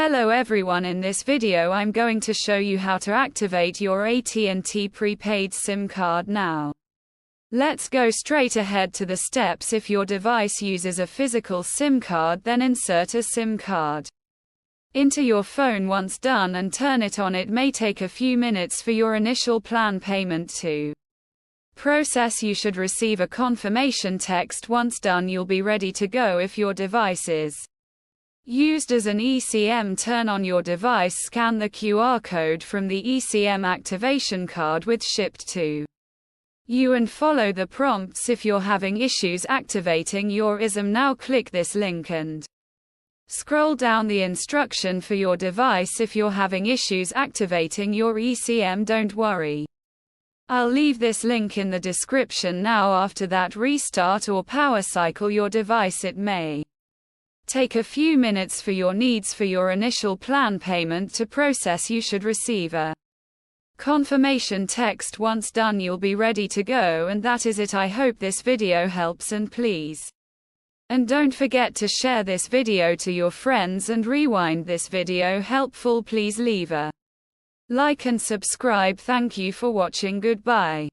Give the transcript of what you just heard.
Hello everyone, in this video I'm going to show you how to activate your AT&T Prepaid SIM card now. Let's go straight ahead to the steps. If your device uses a physical SIM card, then insert a SIM card into your phone. Once done, and turn it on. It may take a few minutes for your initial plan payment to process. You should receive a confirmation text. Once done, you'll be ready to go. If your device is used as an eSIM, turn on your device, scan the QR code from the eSIM activation card with shipped to you and follow the prompts. If you're having issues activating your eSIM, now click this link and scroll down the instruction for your device. If you're having issues activating your eSIM, don't worry. I'll leave this link in the description now. After that, restart or power cycle your device. It may take a few minutes for your needs for your initial plan payment to process. You should receive a confirmation text. Once done, you'll be ready to go, and that is it. I hope this video helps, and don't forget to share this video to your friends and rewind this video helpful. Please leave a like and subscribe. Thank you for watching. Goodbye.